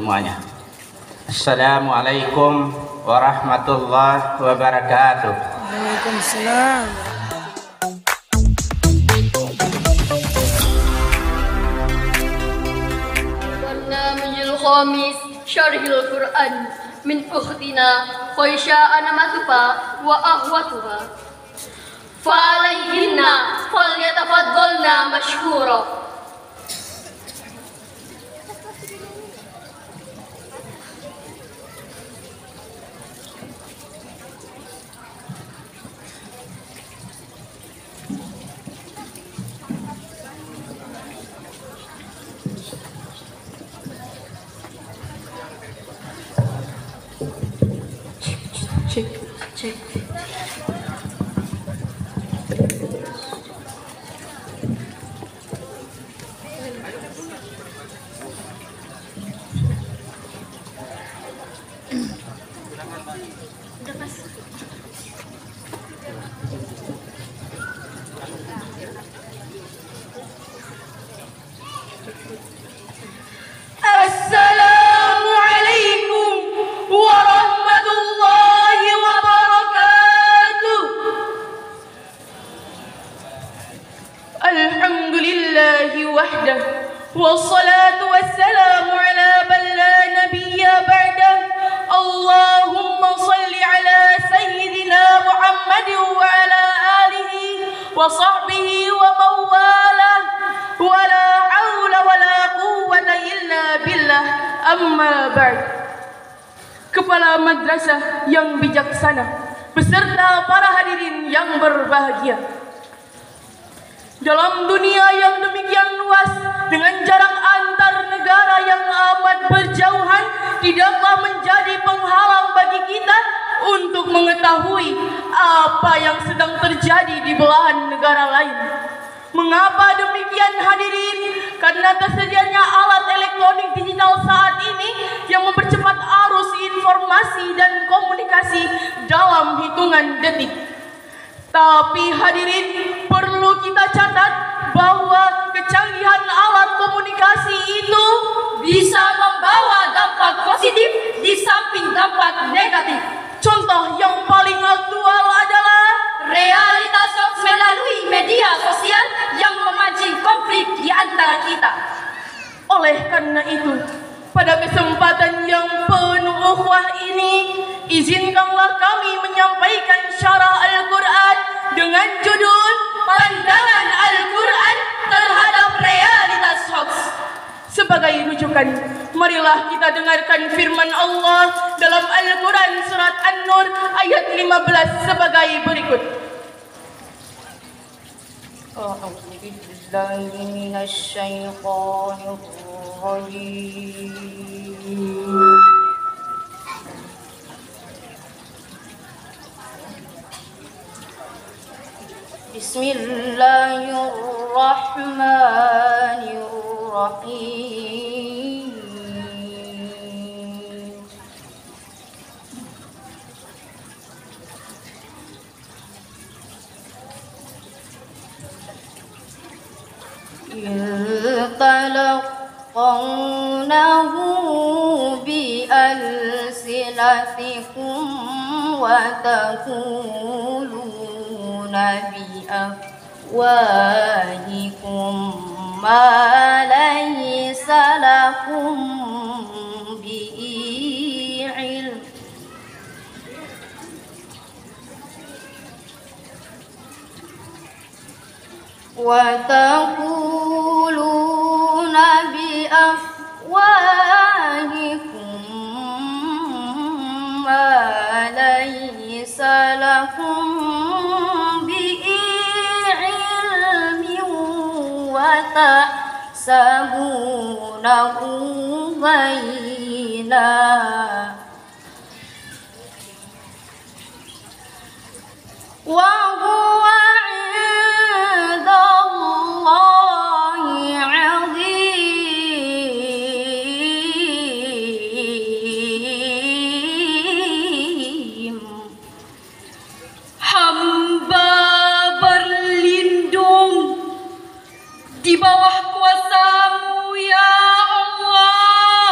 semuanya. Assalamualaikum warahmatullahi wabarakatuh. Waalaikumsalam. Barnamijul Khamis Syarhil Quran min ukhtina Khoisha Anamatufa wa ahwatuha fa'alayhinna falyatafaddalna mashkura. Cek. Assalamualaikum warahmatullahi wabarakatuh. Alhamdulillahi wahdah wassalatu wassalamu ala man la nabiyya ba'dah. Allahumma salli ala sayyidina Muhammad wa ala alihi wa sahbihi wa mawalah wa la hawla wa la quwwata illa billah. Amma ba'd. Kepala madrasah yang bijaksana beserta para hadirin yang berbahagia. Dalam dunia yang demikian luas dengan jarak antar negara yang amat berjauhan tidaklah menjadi penghalang bagi kita untuk mengetahui apa yang sedang terjadi di belahan negara lain. Mengapa demikian hadirin? Karena tersedianya alat elektronik digital saat ini yang mempercepat arus informasi dan komunikasi dalam hitungan detik. Tapi hadirin, perlu kita catat bahwa kecanggihan alat komunikasi itu bisa membawa dampak positif di samping dampak negatif. Contoh yang paling aktual adalah realitas hoax melalui media sosial yang memancing konflik di antara kita. Oleh karena itu, pada kesempatan yang penuh ukhuwah ini, izinkanlah kami menyampaikan syarah Al-Quran dengan judul Pandangan Al-Quran terhadap Realitas Hoax. Sebagai rujukan, marilah kita dengarkan firman Allah dalam Al-Quran surat An-Nur ayat 15 sebagai berikut. A'udzu billahi minasy syaithanir rajim. Bismillahirrahmanirrahim. Talaqawnahu bi'alsinatikum wa taquluna biafwahikum ma laysa lakum bihi ilm. Wa taquluna biafwahikum ma laysa lakum bihi ilmin wa tahsabunahu hayyinan wa huwa 'indallahi 'azim. Hamba berlindung di bawah kuasa-Mu ya Allah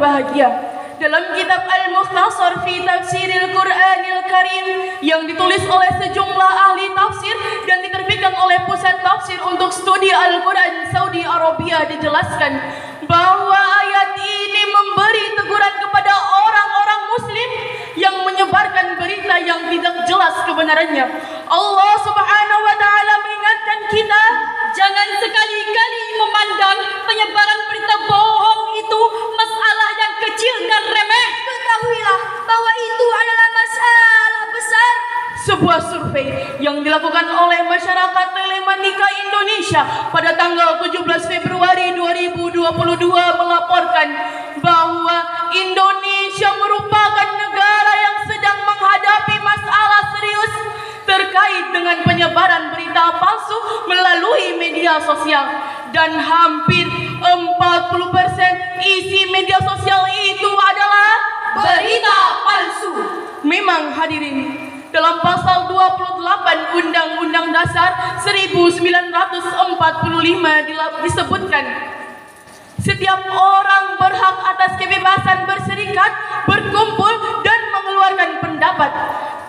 berbahagia. Dalam kitab Al-Mukhtasar fi Tafsiril Qur'anil Karim yang ditulis oleh sejumlah ahli tafsir dan diterbitkan oleh Pusat Tafsir untuk Studi Al-Quran Saudi Arabia, dijelaskan bahwa ayat ini memberi teguran kepada orang-orang muslim yang menyebarkan berita yang tidak jelas kebenarannya. Allah Subhanahu wa taala mengingatkan kita, jangan sekali-kali memandang penyebaran berita bohong itu masalah yang kecil dan remeh. Ketahuilah bahwa itu adalah masalah besar. Sebuah survei yang dilakukan oleh masyarakat telematika Indonesia pada tanggal 17 Februari 2022 melaporkan bahwa Indonesia merupakan negara yang sedang menghadapi masalah serius terkait dengan penyebaran berita palsu melalui media sosial, dan hampir 40% isi media sosial itu adalah Berita palsu. Memang hadirin, dalam pasal 28 Undang-Undang Dasar 1945 disebutkan setiap orang berhak atas kebebasan berserikat, berkumpul dan mengeluarkan pendapat.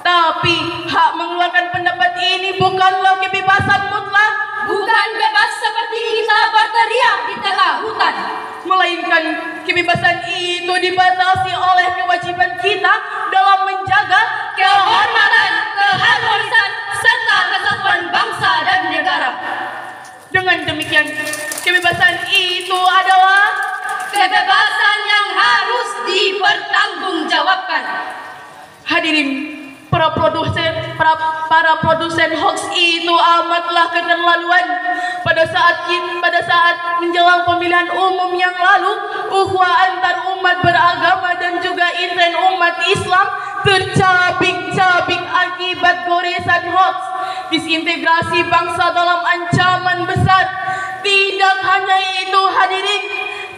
Tapi hak mengeluarkan pendapat ini bukanlah kebebasan mutlak, Bukan bebas seperti kita berteriak di tengah hutan, melainkan kebebasan itu dibatasi oleh kewajiban kita dalam menjaga kehormatan, keharmonisan, serta kesatuan bangsa dan negara. Dengan demikian, kebebasan itu adalah Kebebasan yang harus dipertanggungjawabkan. hadirin. Para produsen hoax itu amatlah keterlaluan. Pada saat menjelang pemilihan umum yang lalu, ukhuwah antar umat beragama dan juga intern umat Islam tercabik-cabik akibat goresan hoax. Disintegrasi bangsa dalam ancaman besar. Tidak hanya itu hadirin,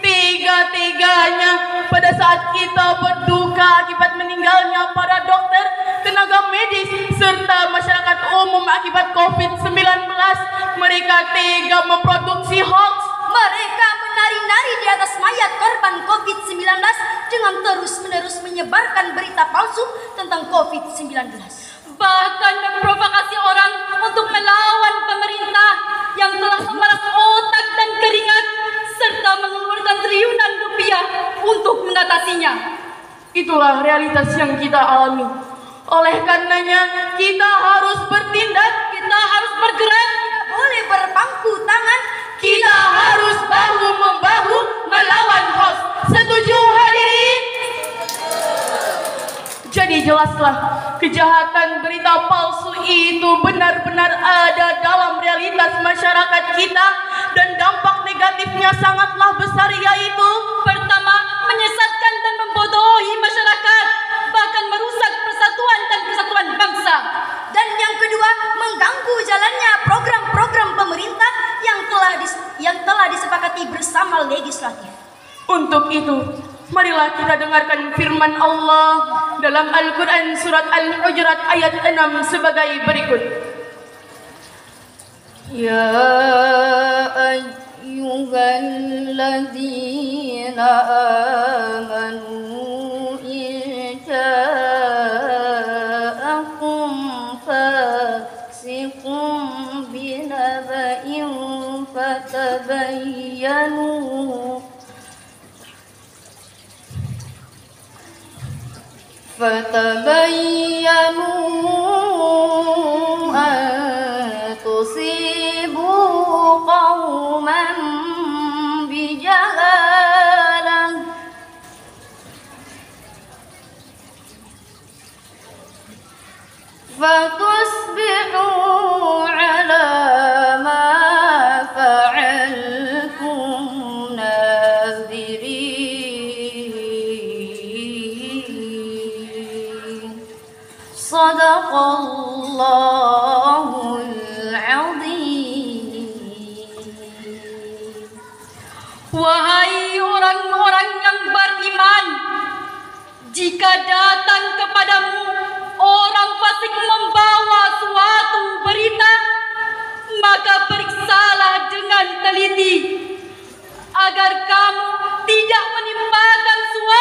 tiga-tiganya pada saat kita berduka akibat meninggalnya para dokter, tenaga medis, serta masyarakat umum akibat COVID-19, mereka tega memproduksi hoax. Mereka menari-nari di atas mayat korban COVID-19 dengan terus-menerus menyebarkan berita palsu tentang COVID-19. Bahkan memprovokasi orang untuk melawan pemerintah yang telah memeras otak dan keringat serta mengeluarkan triliunan rupiah untuk mengatasinya. Itulah realitas yang kita alami. Oleh karenanya kita harus bertindak, kita harus bergerak, Tidak boleh berpangku tangan. kita harus bahu-membahu melawan hoax. Setuju hadirin? Jadi jelaslah, kejahatan berita palsu itu benar-benar ada dalam realitas masyarakat kita dan dampak negatifnya sangatlah besar, yaitu Pertama, menyesatkan dan membodohi masyarakat, bahkan merusak persatuan dan kesatuan bangsa. Dan yang kedua, mengganggu jalannya program-program pemerintah yang telah disepakati bersama legislatif. Untuk itu, marilah kita dengarkan firman Allah dalam Al-Quran surat Al-Hujurat ayat 6 sebagai berikut. Ya ayyuhalladzina amanu in ja'akum fasiqun binaba'in فتبينوا أن تصيبوا قوما بجهالة فتصبحوا على ما فعلتم ناذرين. صدق الله العظيم. Wahai orang-orang yang beriman, jika datang kepadamu orang fasik membawa suatu berita, maka periksalah dengan teliti agar kamu tidak menimpakan suatu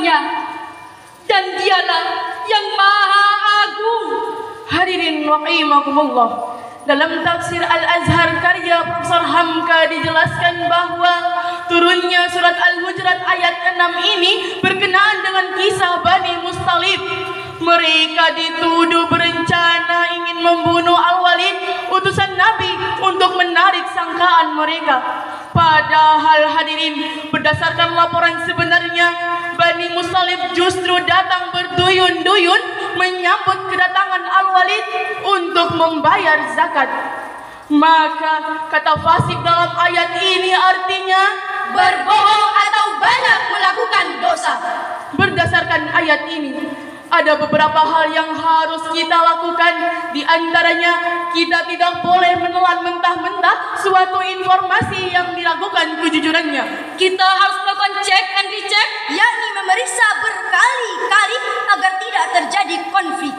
karunia, dan dialah yang maha agung. Hadirin rahimakumullah, dalam tafsir Al-Azhar karya Profesor Hamka dijelaskan bahwa turunnya surat Al-Hujurat ayat 6 ini berkenaan dengan kisah Bani Mustalib. Mereka dituduh berencana ingin membunuh Al-Walid, utusan Nabi, untuk menarik sangkaan mereka. Padahal hadirin, berdasarkan laporan sebenarnya, Bani Mustalib justru datang berduyun-duyun menyambut kedatangan Al-Walid untuk membayar zakat. Maka kata fasik dalam ayat ini artinya Berbohong atau banyak melakukan dosa. berdasarkan ayat ini, ada beberapa hal yang harus kita lakukan. Di antaranya, kita tidak boleh menelan mentah-mentah suatu informasi yang diragukan kejujurannya. Kita harus melakukan check and recheck, Yakni memeriksa berkali-kali agar tidak terjadi konflik.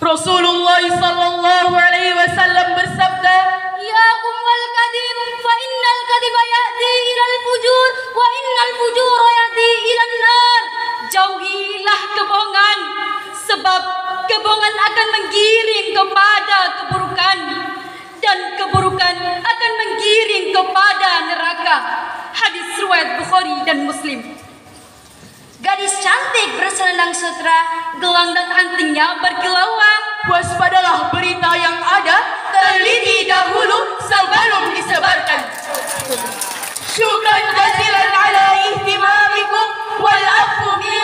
Rasulullah sallallahu alaihi wasallam bersabda, Iyakum wal kadhib, fa innal kadhiba ya'ti ilal fujur, wa innal fujura ya'ti ilan nar. Jauhilah kebohongan, sebab kebohongan akan menggiring kepada keburukan, dan keburukan akan menggiring kepada neraka. Hadis riwayat Bukhari dan Muslim. Gadis cantik berselendang sutra, Gelang dan antingnya berkilauan. waspadalah berita yang ada, teliti dahulu sebelum disebarkan. Syukran jazilan ala ihtimamikum wal afu min